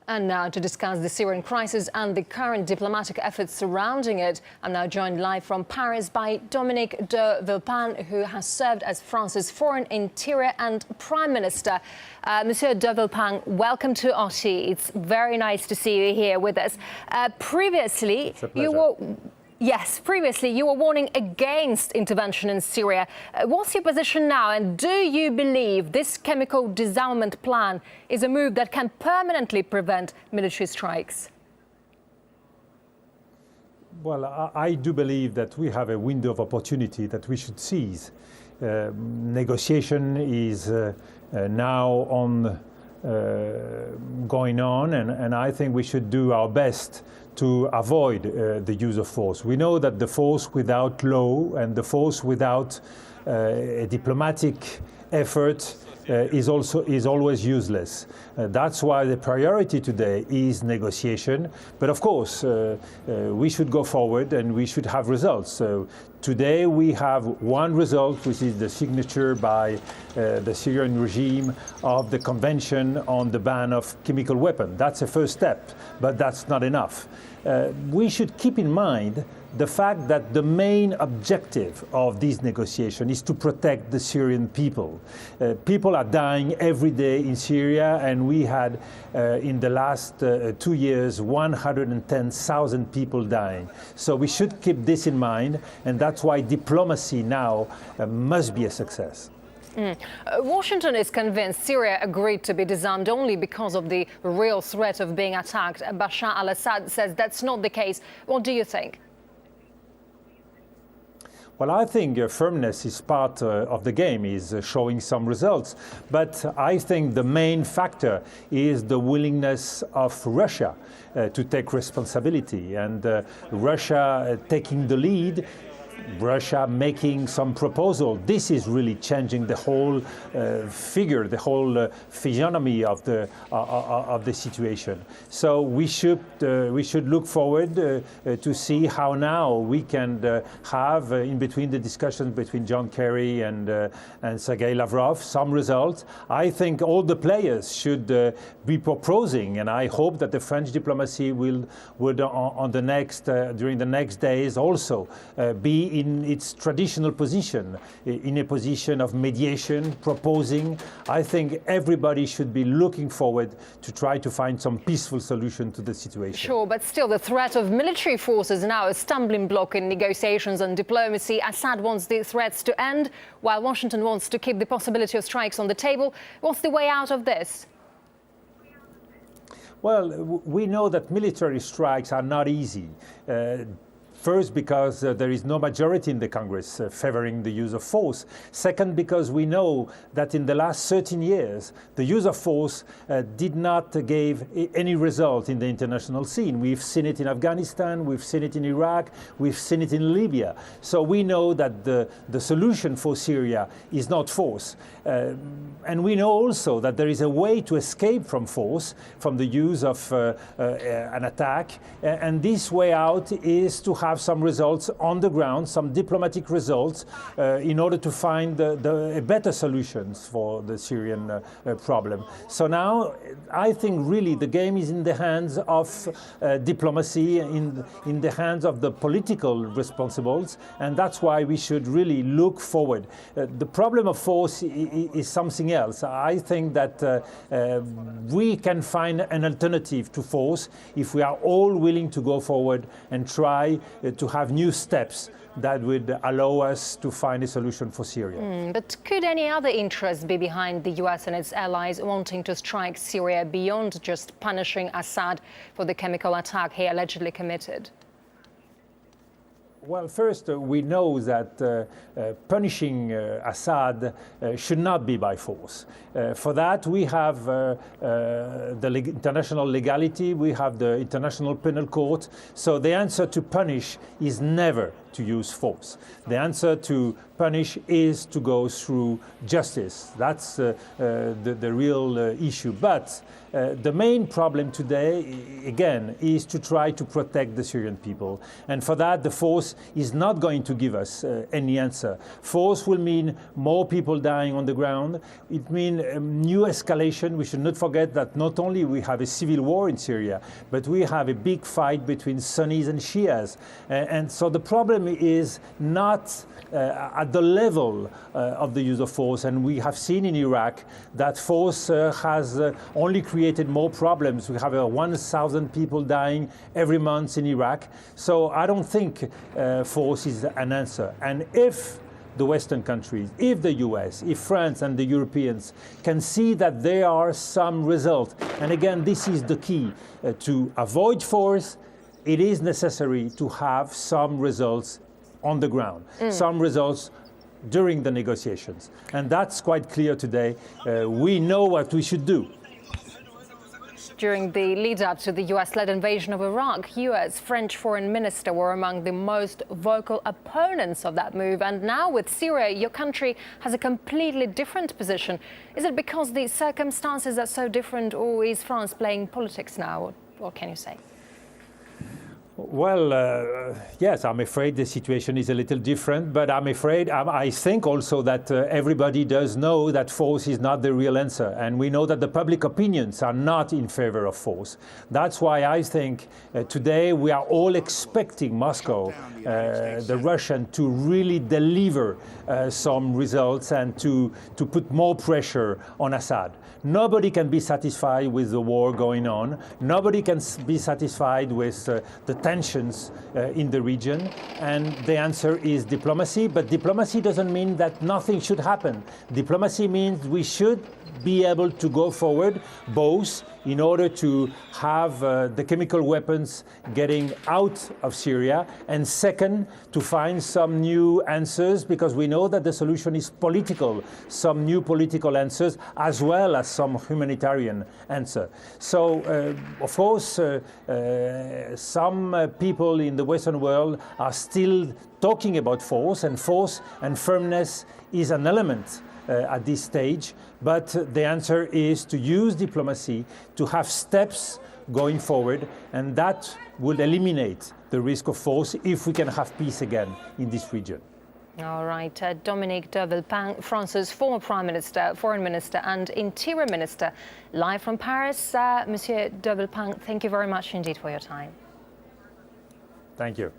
And now to discuss the Syrian crisis and the current diplomatic efforts surrounding it, I'm now joined live from Paris by Dominique de Villepin, who has served as France's Foreign, Interior and Prime Minister. Monsieur de Villepin, welcome to RT. It's very nice to see you here with us. Previously, you were warning against intervention in Syria. What's your position now, and do you believe this chemical disarmament plan is a move that can permanently prevent military strikes? Well, I do believe that we have a window of opportunity that we should seize. Negotiation is now going on, and I think we should do our best to avoid the use of force. We know that the force without law and the force without a diplomatic effort is always useless. That's why the priority today is negotiation. But of course, we should go forward and we should have results. So today we have one result, which is the signature by the Syrian regime of the Convention on the ban of chemical weapons. That's a first step, but that's not enough. We should keep in mind the fact that the main objective of this negotiation is to protect the Syrian people. People are dying every day in Syria, and we had in the last 2 years 110,000 people dying. So we should keep this in mind, and that's why diplomacy now must be a success. Washington is convinced Syria agreed to be disarmed only because of the real threat of being attacked. Bashar al-Assad says that's not the case. What do you think? Well, I think firmness is part of the game, is showing some results. But I think the main factor is the willingness of Russia to take responsibility, and Russia taking the lead, Russia making some proposal. This is really changing the whole figure, the whole physiognomy of the situation. So we should look forward to see how now we can have in between the discussions between John Kerry and Sergei Lavrov some results. I think all the players should be proposing, and I hope that the French diplomacy would on the next during the next days also be in its traditional position, in a position of mediation, proposing. I think everybody should be looking forward to try to find some peaceful solution to the situation. Sure, but still the threat of military forces is now a stumbling block in negotiations and diplomacy. Assad wants the threats to end, while Washington wants to keep the possibility of strikes on the table. What's the way out of this? Well, we know that military strikes are not easy. First, because there is no majority in the Congress favoring the use of force. Second, because we know that in the last 13 years, the use of force did not give any result in the international scene. We've seen it in Afghanistan, we've seen it in Iraq, we've seen it in Libya. So we know that the solution for Syria is not force. And we know also that there is a way to escape from force, from the use of an attack. And this way out is to have some results on the ground, some diplomatic results, in order to find better solutions for the Syrian problem. So now I think really the game is in the hands of diplomacy, in the hands of the political responsibles, and that's why we should really look forward. The problem of force is something else. I think that we can find an alternative to force if we are all willing to go forward and try to have new steps that would allow us to find a solution for Syria. But could any other interest be behind the US and its allies wanting to strike Syria beyond just punishing Assad for the chemical attack he allegedly committed? Well, first, we know that punishing Assad should not be by force. For that, we have the international legality, we have the International Penal Court. So the answer to punish is never to use force. The answer to punish is to go through justice. That's the real issue. But the main problem today, again, is to try to protect the Syrian people. And for that, the force is not going to give us any answer. Force will mean more people dying on the ground. It means new escalation. We should not forget that not only we have a civil war in Syria, but we have a big fight between Sunnis and Shias. And so the problem is not at the level of the use of force. And we have seen in Iraq that force has only created more problems. We have 1,000 people dying every month in Iraq. So I don't think force is an answer. And if the Western countries, if the US, if France and the Europeans can see that there are some results, and again, this is the key, to avoid force, it is necessary to have some results on the ground, some results during the negotiations. And that's quite clear today. We know what we should do. During the lead-up to the US-led invasion of Iraq, US French foreign minister were among the most vocal opponents of that move. And now with Syria, your country has a completely different position. Is it because the circumstances are so different, or is France playing politics now? What can you say? Well, yes, I'm afraid the situation is a little different, but I think also that everybody does know that force is not the real answer. And we know that the public opinions are not in favor of force. That's why I think today we are all expecting Moscow, the Russian, to really deliver some results and to put more pressure on Assad. Nobody can be satisfied with the war going on. Nobody can be satisfied with the tensions in the region. And the answer is diplomacy. But diplomacy doesn't mean that nothing should happen. Diplomacy means we should be able to go forward, both in order to have the chemical weapons getting out of Syria, and second, to find some new answers, because we know that the solution is political, some new political answers, as well as some humanitarian answer. So, of course, some people in the Western world are still talking about force and firmness is an element at this stage, but the answer is to use diplomacy, to have steps going forward, and that will eliminate the risk of force if we can have peace again in this region. All right, Dominique de Villepin, France's former Prime Minister, Foreign Minister and Interior Minister, live from Paris. Monsieur de Villepin, thank you very much indeed for your time. Thank you.